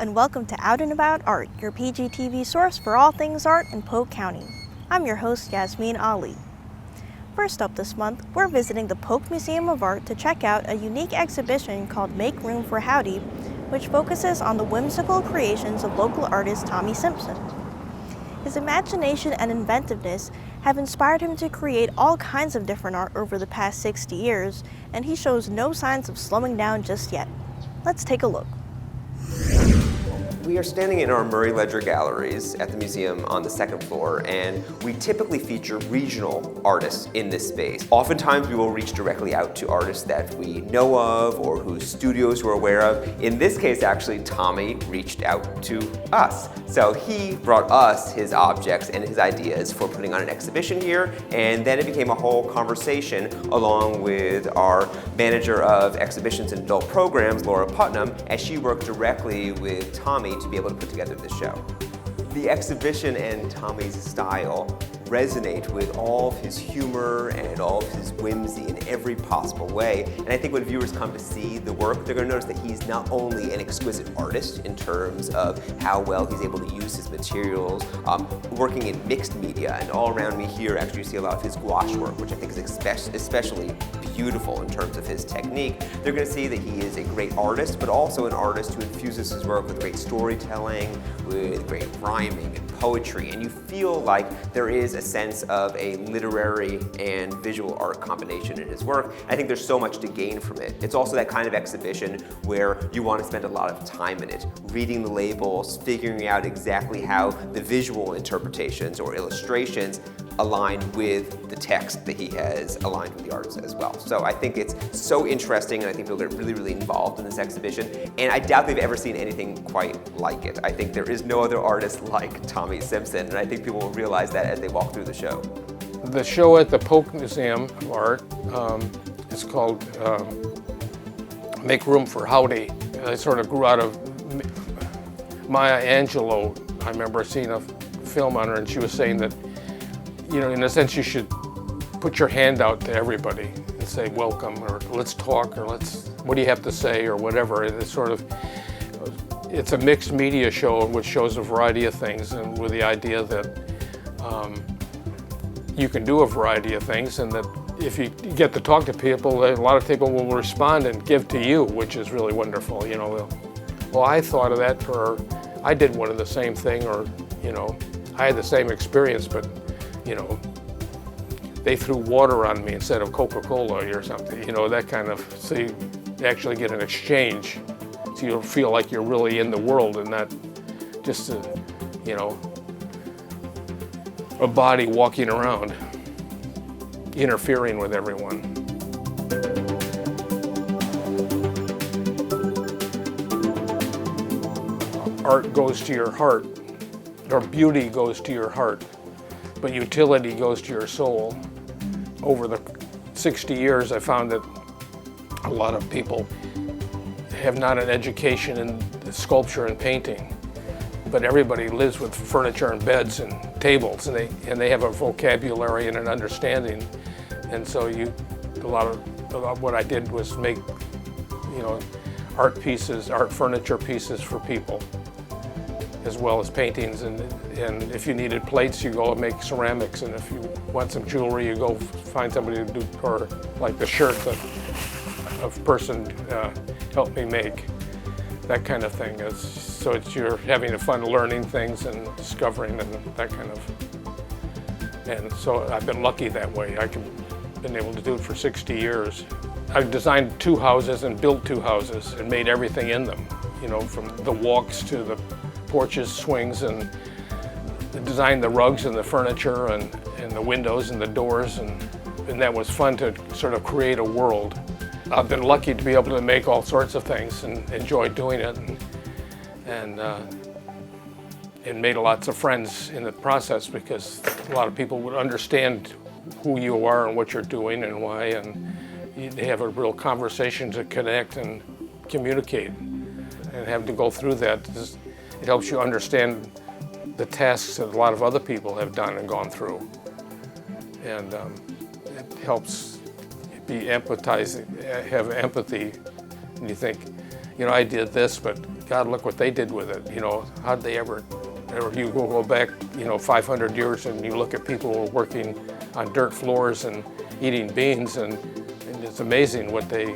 and welcome to Out and About Art, your PGTV source for all things art in Polk County. I'm your host, Yasmin Ali. First up this month, we're visiting the Polk Museum of Art to check out a unique exhibition called Make Room for Howdy, which focuses on the whimsical creations of local artist Tommy Simpson. His imagination and inventiveness have inspired him to create all kinds of different art over the past 60 years, and he shows no signs of slowing down just yet. Let's take a look. We are standing in our Murray Ledger galleries at the museum on the second floor, and we typically feature regional artists in this space. Oftentimes we will reach directly out to artists that we know of or whose studios we're aware of. In this case, actually, Tommy reached out to us. So he brought us his objects and his ideas for putting on an exhibition here, and then it became a whole conversation along with our manager of exhibitions and adult programs, Laura Putnam, as she worked directly with Tommy to be able to put together this show. The exhibition and Tommy's style resonate with all of his humor and all of his whimsy in every possible way. And I think when viewers come to see the work, they're going to notice that he's not only an exquisite artist in terms of how well he's able to use his materials, working in mixed media, and all around me here actually you see a lot of his gouache work, which I think is especially beautiful in terms of his technique. They're going to see that he is a great artist, but also an artist who infuses his work with great storytelling, with great rhyming and poetry, and you feel like there is a sense of a literary and visual art combination in his work. I think there's so much to gain from it. It's also that kind of exhibition where you want to spend a lot of time in it, reading the labels, figuring out exactly how the visual interpretations or illustrations align with the text that he has aligned with the artist as well. So I think it's so interesting, and I think people get really, really involved in this exhibition, and I doubt they've ever seen anything quite like it. I think there is no other artist like Tommy Simpson, and I think people will realize that as they walk through the show. The show at the Polk Museum of Art is called Make Room for Howdy. And I sort of grew out of Maya Angelou. I remember seeing a film on her, and she was saying that, you know, in a sense, you should put your hand out to everybody and say welcome, or let's talk, or what do you have to say, or whatever. And it's a mixed media show which shows a variety of things, and with the idea that you can do a variety of things, and that if you get to talk to people, a lot of people will respond and give to you, which is really wonderful. You know, well, I thought of that, or I did one of the same thing, or, you know, I had the same experience, but, you know, they threw water on me instead of Coca-Cola or something, you know, that kind of, so you actually get an exchange. So you'll feel like you're really in the world and not just you know, a body walking around, interfering with everyone. Art goes to your heart, or beauty goes to your heart, but utility goes to your soul. Over the 60 years, I found that a lot of people have not an education in sculpture and painting, but everybody lives with furniture and beds and tables, and they have a vocabulary and an understanding. And so a lot of what I did was make, you know, art pieces, art furniture pieces for people, as well as paintings. And if you needed plates, you go and make ceramics, and if you want some jewelry, you go find somebody to do, or like the shirt that a person helped me make, that kind of thing. So you're having fun learning things and discovering and that kind of, and so I've been lucky that way. I've been able to do it for 60 years. I've designed 2 houses and built 2 houses and made everything in them, you know, from the walks to the porches, swings, and designed the rugs and the furniture and the windows and the doors, and that was fun to sort of create a world. I've been lucky to be able to make all sorts of things and enjoy doing it, and made lots of friends in the process, because a lot of people would understand who you are and what you're doing and why, and they have a real conversation to connect and communicate, and having to go through that, it helps you understand the tasks that a lot of other people have done and gone through, and it helps be empathizing, have empathy, and you think, you know, I did this, but God, look what they did with it. How'd they ever you go back, 500 years and you look at people working on dirt floors and eating beans, and it's amazing what they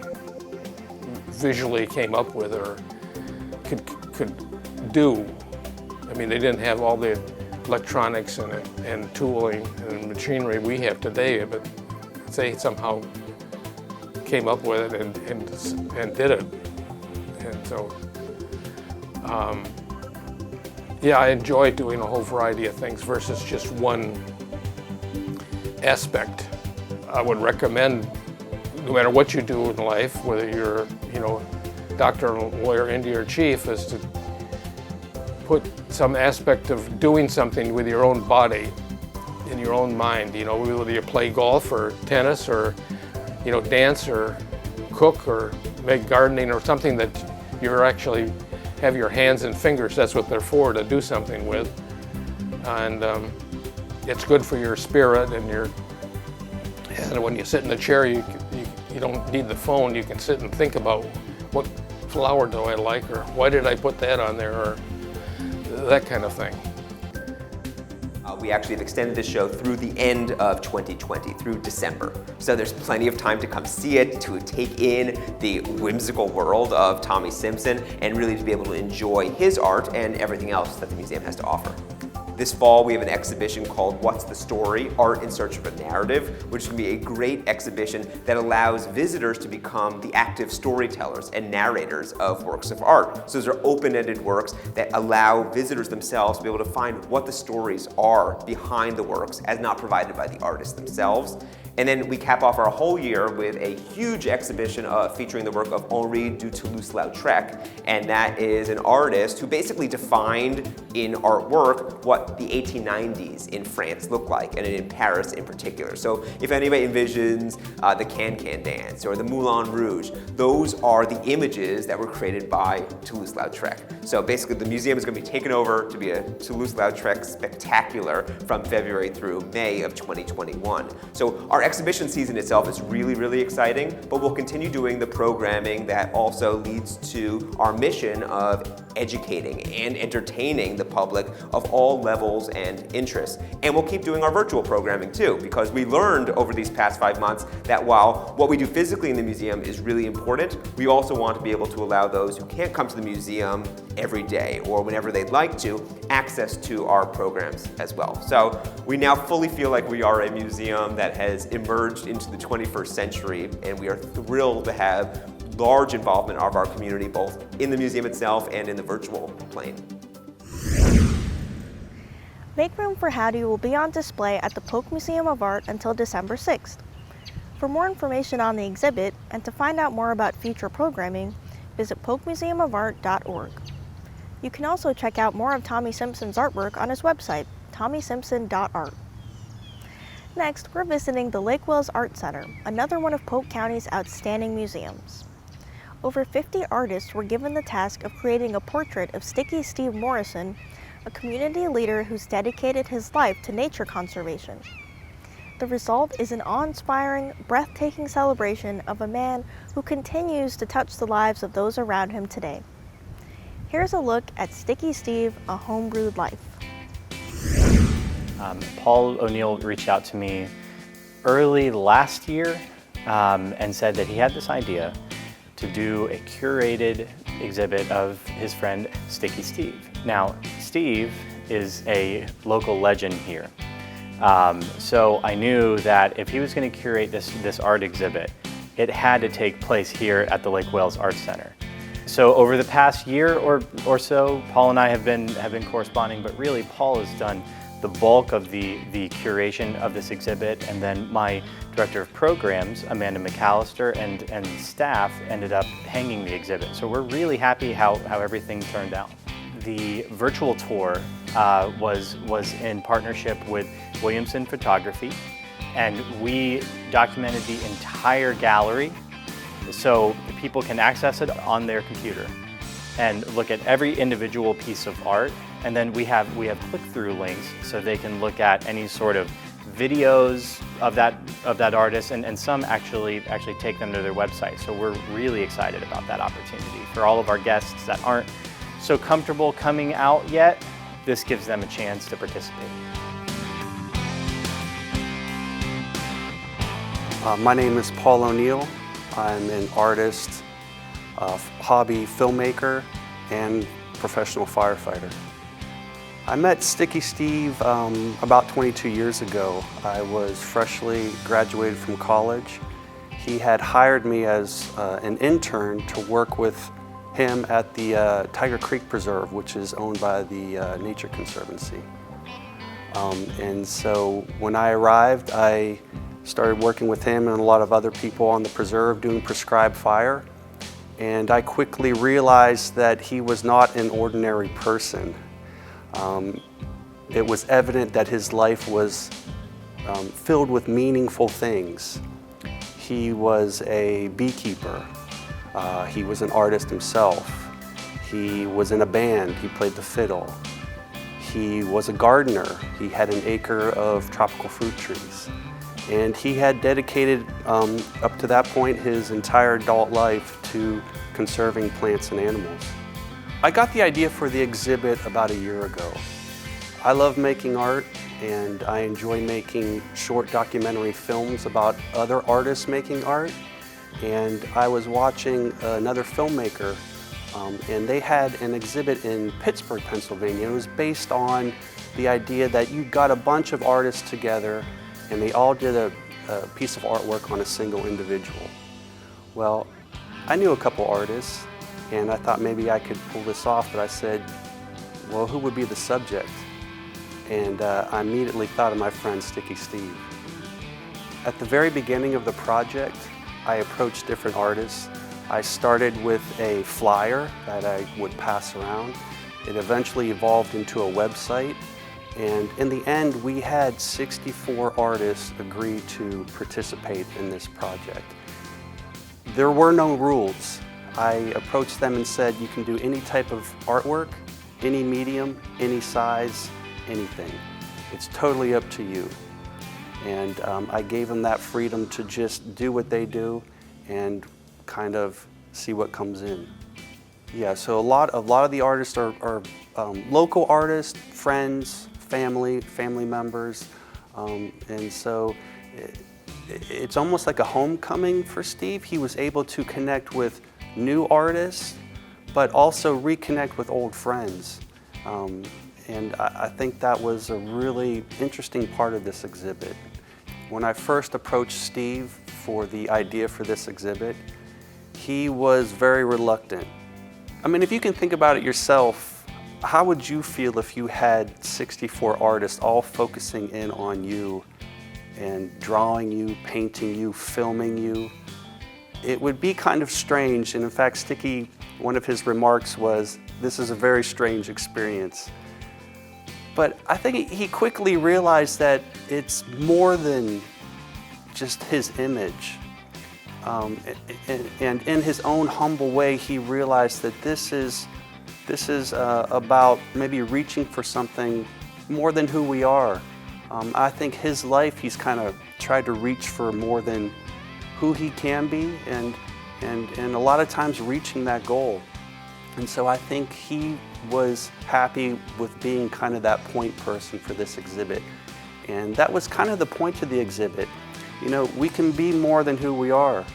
visually came up with or could do. I mean, they didn't have all the electronics and tooling and machinery we have today, but they somehow came up with it and did it. And so, yeah, I enjoy doing a whole variety of things versus just one aspect. I would recommend, no matter what you do in life, whether you're, doctor, lawyer, Indian, or chief, is to put some aspect of doing something with your own body, in your own mind, whether you play golf or tennis or, dance or cook or make gardening or something that you're actually have your hands and fingers, that's what they're for, to do something with. And it's good for your spirit and when you sit in the chair, you don't need the phone, you can sit and think about what flower do I like, or why did I put that on there, or that kind of thing. We actually have extended this show through the end of 2020, through December. So there's plenty of time to come see it, to take in the whimsical world of Tommy Simpson, and really to be able to enjoy his art and everything else that the museum has to offer. This fall, we have an exhibition called What's the Story? Art in Search of a Narrative, which is going to be a great exhibition that allows visitors to become the active storytellers and narrators of works of art. So those are open-ended works that allow visitors themselves to be able to find what the stories are behind the works as not provided by the artists themselves. And then we cap off our whole year with a huge exhibition featuring the work of Henri du Toulouse-Lautrec, and that is an artist who basically defined in artwork what the 1890s in France looked like, and in Paris in particular. So if anybody envisions the Can-Can dance or the Moulin Rouge, those are the images that were created by Toulouse-Lautrec. So basically the museum is going to be taken over to be a Toulouse-Lautrec spectacular from February through May of 2021. So our exhibition season itself is really, really exciting, but we'll continue doing the programming that also leads to our mission of educating and entertaining the public of all levels and interests. And we'll keep doing our virtual programming too, because we learned over these past 5 months that while what we do physically in the museum is really important, we also want to be able to allow those who can't come to the museum every day or whenever they'd like to access to our programs as well. So we now fully feel like we are a museum that has emerged into the 21st century, and we are thrilled to have large involvement of our community both in the museum itself and in the virtual plane. Make Room for Howdy will be on display at the Polk Museum of Art until December 6th. For more information on the exhibit and to find out more about future programming, visit polkmuseumofart.org. You can also check out more of Tommy Simpson's artwork on his website, tommysimpson.art. Next, we're visiting the Lake Wales Art Center, another one of Polk County's outstanding museums. Over 50 artists were given the task of creating a portrait of Sticky Steve Morrison, a community leader who's dedicated his life to nature conservation. The result is an awe-inspiring, breathtaking celebration of a man who continues to touch the lives of those around him today. Here's a look at Sticky Steve, A Homebrewed Life. Paul O'Neill reached out to me early last year and said that he had this idea to do a curated exhibit of his friend Sticky Steve. Now, Steve is a local legend here. So I knew that if he was going to curate this art exhibit, it had to take place here at the Lake Wales Art Center. So over the past year or so, Paul and I have been corresponding, but really Paul has done the bulk of the curation of this exhibit, and then my director of programs, Amanda McAllister, and staff ended up hanging the exhibit. So we're really happy how everything turned out. The virtual tour was in partnership with Williamson Photography, and we documented the entire gallery so people can access it on their computer and look at every individual piece of art. And then we have click-through links so they can look at any sort of videos of that artist, and some actually take them to their website. So we're really excited about that opportunity for all of our guests that aren't so comfortable coming out yet, this gives them a chance to participate. My name is Paul O'Neill. I'm an artist, hobby filmmaker, and professional firefighter. I met Sticky Steve about 22 years ago. I was freshly graduated from college. He had hired me as an intern to work with him at the Tiger Creek Preserve, which is owned by the Nature Conservancy. And so when I arrived, I started working with him and a lot of other people on the preserve doing prescribed fire. And I quickly realized that he was not an ordinary person. It was evident that his life was filled with meaningful things. He was a beekeeper. He was an artist himself. He was in a band. He played the fiddle. He was a gardener. He had an acre of tropical fruit trees. And he had dedicated, up to that point, his entire adult life to conserving plants and animals. I got the idea for the exhibit about a year ago. I love making art, and I enjoy making short documentary films about other artists making art. And I was watching another filmmaker, and they had an exhibit in Pittsburgh, Pennsylvania. It was based on the idea that you got a bunch of artists together and they all did a piece of artwork on a single individual. Well, I knew a couple artists, and I thought maybe I could pull this off, but I said, well, who would be the subject? And I immediately thought of my friend Sticky Steve. At the very beginning of the project, I approached different artists. I started with a flyer that I would pass around. It eventually evolved into a website. And in the end, we had 64 artists agree to participate in this project. There were no rules. I approached them and said, you can do any type of artwork, any medium, any size, anything. It's totally up to you. And I gave them that freedom to just do what they do and kind of see what comes in. Yeah, so a lot of the artists are local artists, friends, family members, and so it's almost like a homecoming for Steve. He was able to connect with new artists, but also reconnect with old friends. And I think that was a really interesting part of this exhibit. When I first approached Steve for the idea for this exhibit, he was very reluctant. I mean, if you can think about it yourself, how would you feel if you had 64 artists all focusing in on you and drawing you, painting you, filming you? It would be kind of strange, and in fact, Sticky, one of his remarks was, this is a very strange experience. But I think he quickly realized that it's more than just his image. And in his own humble way, he realized that this is about maybe reaching for something more than who we are. I think his life, he's kind of tried to reach for more than who he can be, and a lot of times reaching that goal. And so I think he was happy with being kind of that point person for this exhibit. And that was kind of the point of the exhibit. You know, we can be more than who we are,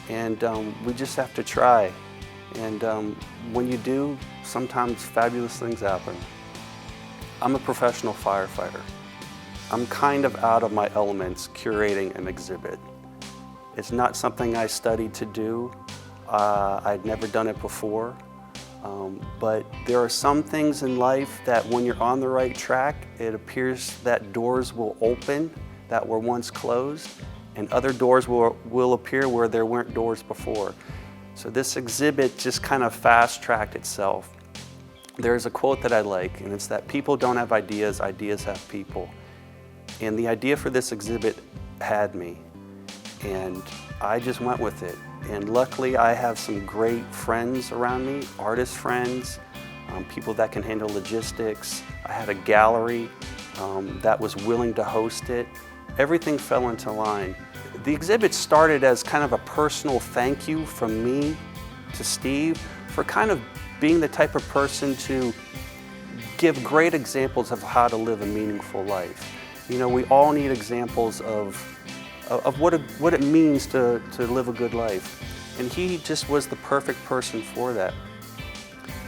and we just have to try. And when you do, sometimes fabulous things happen. I'm a professional firefighter. I'm kind of out of my elements curating an exhibit. It's not something I studied to do. I'd never done it before. But there are some things in life that when you're on the right track, it appears that doors will open that were once closed, and other doors will appear where there weren't doors before. So this exhibit just kind of fast-tracked itself. There's a quote that I like, and it's that people don't have ideas, ideas have people. And the idea for this exhibit had me, and I just went with it. And luckily, I have some great friends around me, artist friends, people that can handle logistics. I had a gallery that was willing to host it. Everything fell into line. The exhibit started as kind of a personal thank you from me to Steve for kind of being the type of person to give great examples of how to live a meaningful life. You know, we all need examples of what it means to live a good life. And he just was the perfect person for that.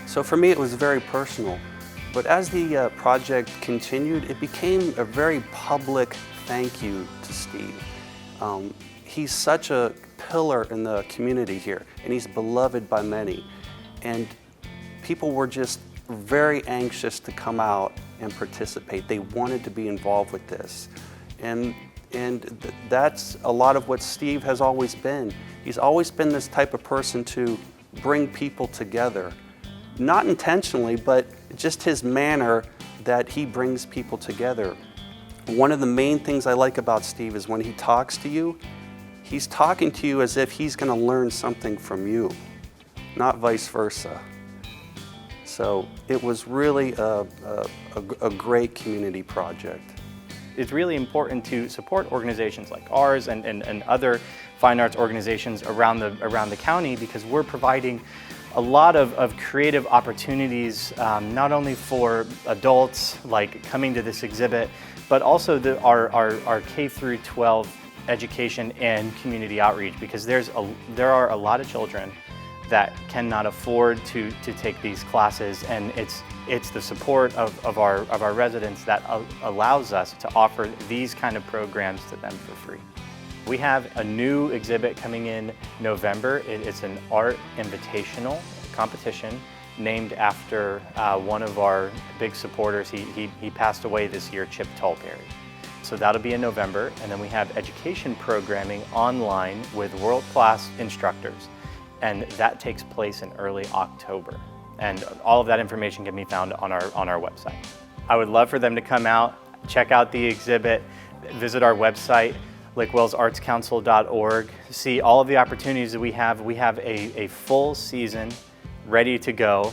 So for me, it was very personal. But as the project continued, it became a very public thank you to Steve. He's such a pillar in the community here, and he's beloved by many. And people were just very anxious to come out and participate. They wanted to be involved with this. And that's a lot of what Steve has always been. He's always been this type of person to bring people together. Not intentionally, but just his manner that he brings people together. One of the main things I like about Steve is when he talks to you, he's talking to you as if he's going to learn something from you, not vice versa. So it was really a great community project. It's really important to support organizations like ours and other fine arts organizations around the county, because we're providing a lot of creative opportunities, not only for adults like coming to this exhibit, but also our K through 12 education and community outreach, because there are a lot of children that cannot afford to take these classes, and it's the support of our residents that allows us to offer these kind of programs to them for free. We have a new exhibit coming in November. It's an art invitational competition named after one of our big supporters. He passed away this year, Chip Tallberry. So that'll be in November, and then we have education programming online with world-class instructors, and that takes place in early October. And all of that information can be found on our website. I would love for them to come out, check out the exhibit, visit our website, lakewellsartscouncil.org, see all of the opportunities that we have. We have a full season ready to go,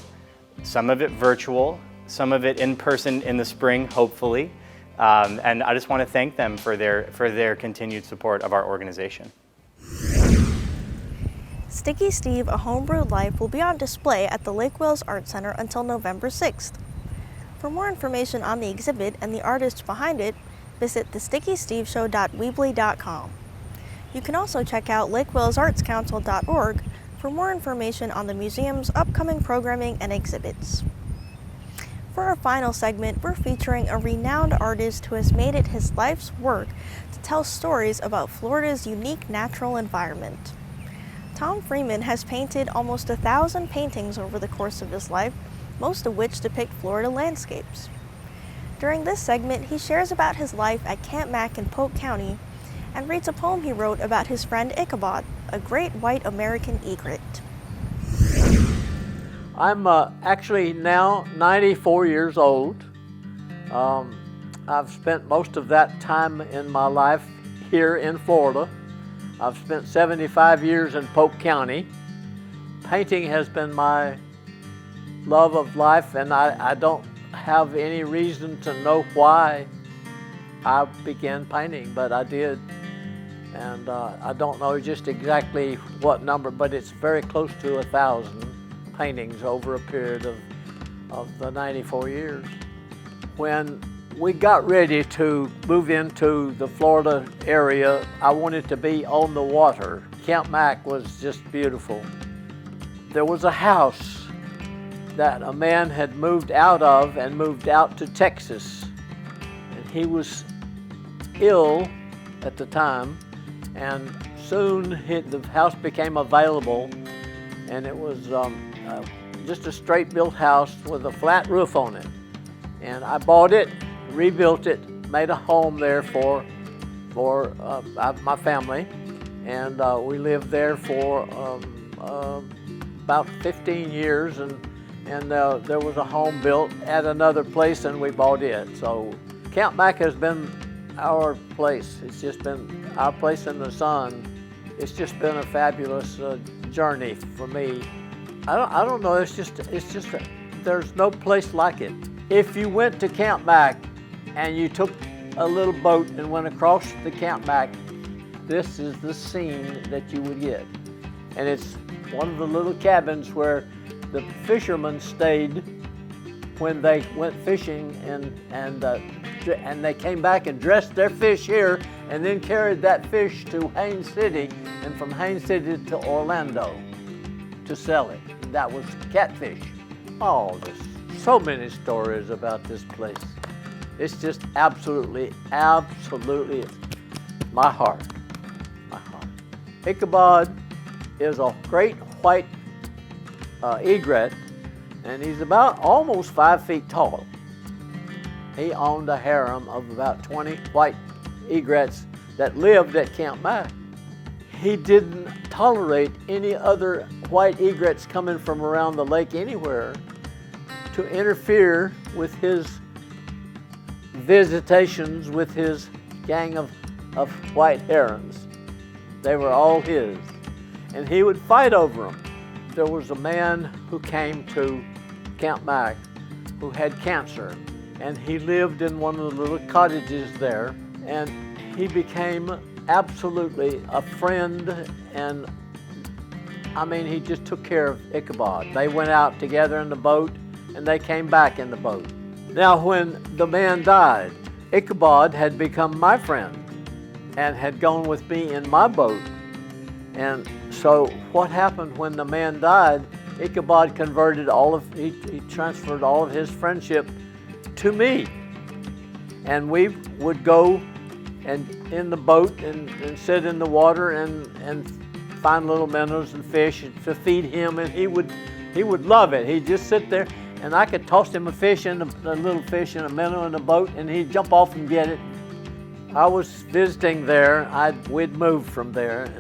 some of it virtual, some of it in person in the spring, hopefully. And I just want to thank them for their continued support of our organization. Sticky Steve, A Homebrewed Life will be on display at the Lake Wales Art Center until November 6th. For more information on the exhibit and the artists behind it, visit thestickysteveshow.weebly.com. You can also check out lakewellsartscouncil.org for more information on the museum's upcoming programming and exhibits. For our final segment, we're featuring a renowned artist who has made it his life's work to tell stories about Florida's unique natural environment. Tom Freeman has painted almost 1,000 paintings over the course of his life, most of which depict Florida landscapes. During this segment, he shares about his life at Camp Mack in Polk County and reads a poem he wrote about his friend Ichabod, a great white American egret. I'm actually now 94 years old. I've spent most of that time in my life here in Florida. I've spent 75 years in Polk County. Painting has been my love of life, and I don't have any reason to know why I began painting, but I did. And I don't know just exactly what number, but it's very close to 1,000 paintings over a period of the 94 years. When we got ready to move into the Florida area, I wanted to be on the water. Camp Mack was just beautiful. There was a house that a man had moved out of and moved out to Texas. And he was ill at the time, and soon the house became available, and it was just a straight built house with a flat roof on it. And I bought it, rebuilt it, made a home there for my family, and we lived there for about 15 years, and there was a home built at another place, and we bought it. So Camp Mack has been our place. It's just been our place in the sun. It's just been a fabulous journey for me. I don't know. It's just there's no place like it. If you went to Camp Mack and you took a little boat and went across the Camp Mack, this is the scene that you would get. And it's one of the little cabins where the fishermen stayed when they went fishing, and they came back and dressed their fish here and then carried that fish to Haines City, and from Haines City to Orlando to sell it. That was catfish. Oh, there's so many stories about this place. It's just absolutely my heart. Ichabod is a great white egret, and he's about almost 5 feet tall. He owned a harem of about 20 white egrets that lived at Camp Mack. He didn't tolerate any other white egrets coming from around the lake anywhere to interfere with his visitations with his gang of white herons. They were all his, and he would fight over them. There was a man who came to Camp Mack who had cancer, and he lived in one of the little cottages there, and he became absolutely a friend, and I mean, he just took care of Ichabod. They went out together in the boat, and they came back in the boat. Now, when the man died, Ichabod had become my friend and had gone with me in my boat. And so what happened when the man died, Ichabod he transferred all of his friendship to me. And we would go and in the boat and sit in the water and find little minnows and fish to feed him, and he would love it. He'd just sit there, and I could toss him a little fish and a minnow in the boat, and he'd jump off and get it. I was visiting there. We'd moved from there, and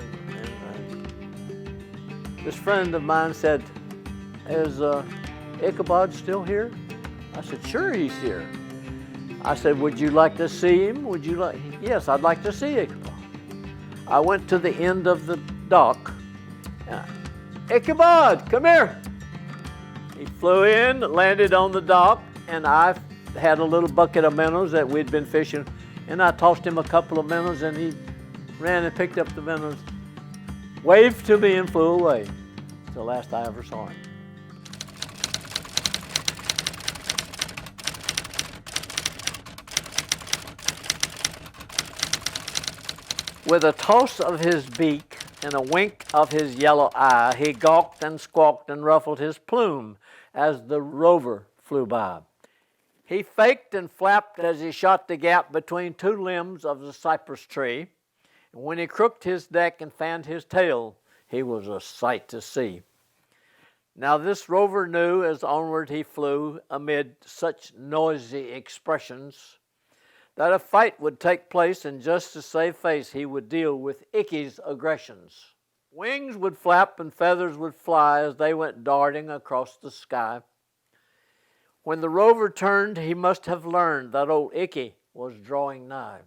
this friend of mine said, "Is Ichabod still here?" I said, "Sure, he's here." I said, "Would you like to see him? Yes, I'd like to see Ichabod." I went to the end of the dock. "Ichabod, come here." He flew in, landed on the dock, and I had a little bucket of minnows that we'd been fishing, and I tossed him a couple of minnows, and he ran and picked up the minnows, waved to me, and flew away. It's the last I ever saw him. With a toss of his beak and a wink of his yellow eye, he gawked and squawked and ruffled his plume as the rover flew by. He faked and flapped as he shot the gap between two limbs of the cypress tree. And when he crooked his neck and fanned his tail, he was a sight to see. Now this rover knew as onward he flew amid such noisy expressions that a fight would take place, and just to save face he would deal with Icky's aggressions. Wings would flap and feathers would fly as they went darting across the sky. When the rover turned, he must have learned that old Icky was drawing nigh.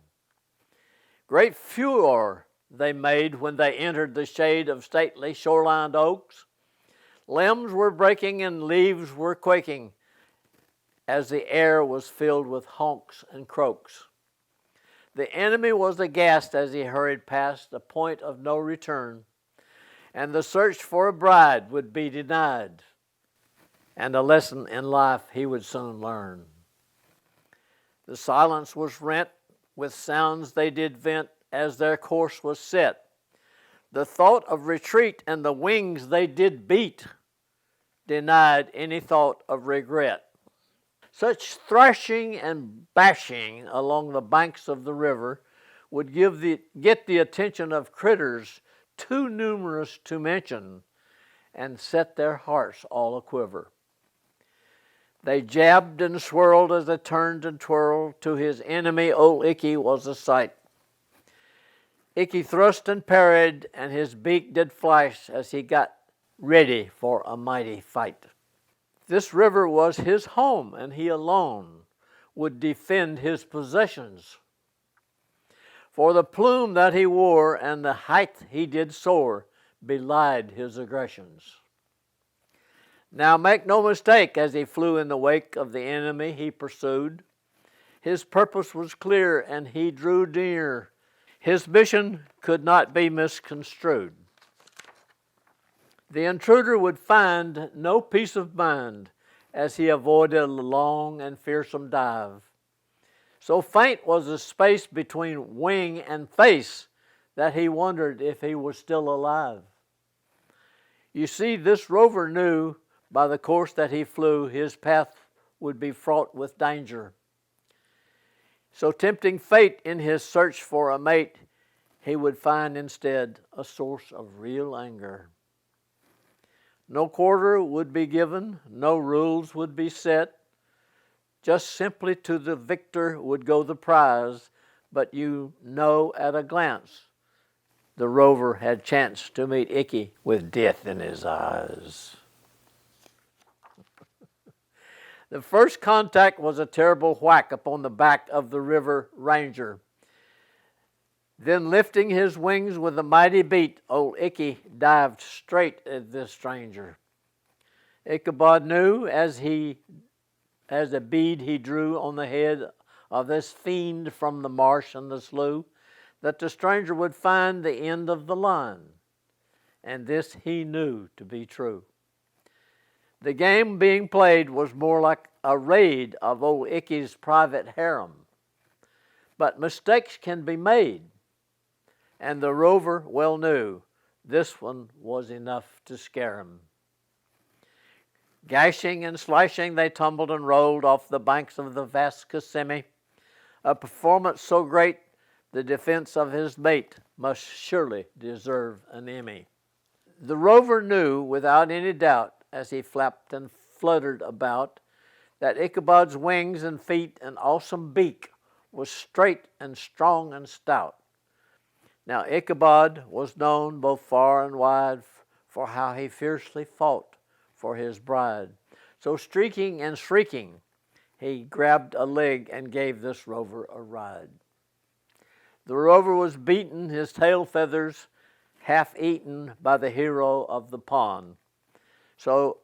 Great furor they made when they entered the shade of stately shorelined oaks. Limbs were breaking and leaves were quaking as the air was filled with honks and croaks. The enemy was aghast as he hurried past the point of no return, and the search for a bride would be denied, and a lesson in life he would soon learn. The silence was rent with sounds they did vent as their course was set. The thought of retreat and the wings they did beat denied any thought of regret. Such thrashing and bashing along the banks of the river would get the attention of critters too numerous to mention and set their hearts all a-quiver. They jabbed and swirled as they turned and twirled. To his enemy, old Icky was a sight. Icky thrust and parried, and his beak did flash as he got ready for a mighty fight. This river was his home, and he alone would defend his possessions. For the plume that he wore and the height he did soar belied his aggressions. Now make no mistake, as he flew in the wake of the enemy he pursued, his purpose was clear and he drew near. His mission could not be misconstrued. The intruder would find no peace of mind as he avoided a long and fearsome dive. So faint was the space between wing and face that he wondered if he was still alive. You see, this rover knew by the course that he flew, his path would be fraught with danger. So tempting fate in his search for a mate, he would find instead a source of real anger. No quarter would be given, no rules would be set. Just simply to the victor would go the prize, but you know at a glance the rover had chanced to meet Icky with death in his eyes. The first contact was a terrible whack upon the back of the river ranger. Then lifting his wings with a mighty beat, old Icky dived straight at this stranger. Ichabod knew as a bead he drew on the head of this fiend from the marsh and the slough, that the stranger would find the end of the line, and this he knew to be true. The game being played was more like a raid of old Icky's private harem, but mistakes can be made, and the rover well knew this one was enough to scare him. Gashing and slashing, they tumbled and rolled off the banks of the vast Kissimmee, a performance so great the defense of his mate must surely deserve an Emmy. The rover knew without any doubt, as he flapped and fluttered about, that Ichabod's wings and feet and awesome beak was straight and strong and stout. Now Ichabod was known both far and wide for how he fiercely fought for his bride. So streaking and shrieking, he grabbed a leg and gave this rover a ride. The rover was beaten, his tail feathers half eaten by the hero of the pond. So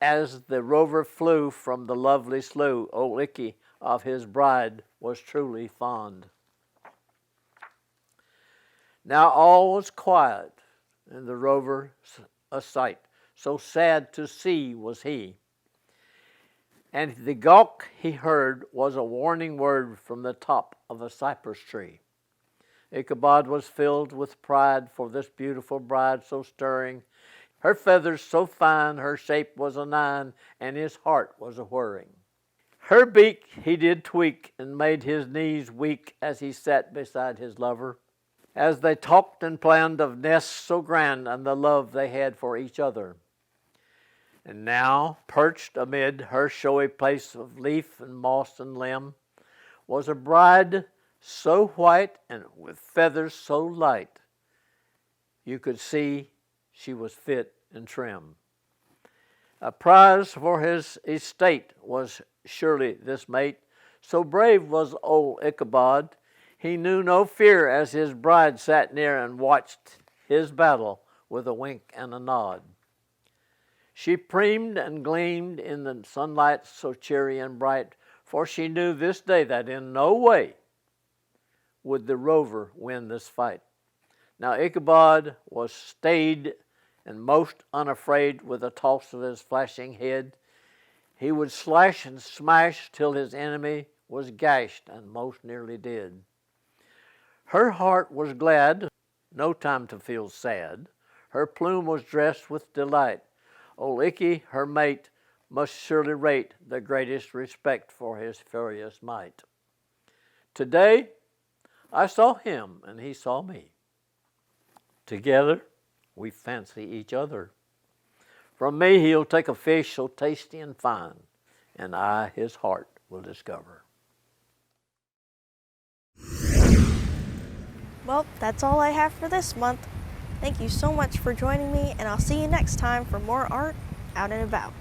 as the rover flew from the lovely slough, old Icky of his bride was truly fond. Now all was quiet, and the rover a sight, so sad to see was he. And the gawk he heard was a warning word from the top of a cypress tree. Ichabod was filled with pride for this beautiful bride so stirring. Her feathers so fine, her shape was a nine, and his heart was a whirring. Her beak he did tweak, and made his knees weak as he sat beside his lover, as they talked and planned of nests so grand and the love they had for each other. And now, perched amid her showy place of leaf and moss and limb, was a bride so white and with feathers so light, you could see she was fit and trim. A prize for his estate was surely this mate, so brave was old Ichabod, he knew no fear as his bride sat near and watched his battle with a wink and a nod. She preemed and gleamed in the sunlight so cheery and bright, for she knew this day that in no way would the rover win this fight. Now Ichabod was staid and most unafraid with a toss of his flashing head. He would slash and smash till his enemy was gashed and most nearly dead. Her heart was glad, no time to feel sad. Her plume was dressed with delight. Old Icky, her mate, must surely rate the greatest respect for his furious might. Today, I saw him and he saw me. Together, we fancy each other. From me, he'll take a fish so tasty and fine, and I his heart will discover. Well, that's all I have for this month. Thank you so much for joining me, and I'll see you next time for more art out and about.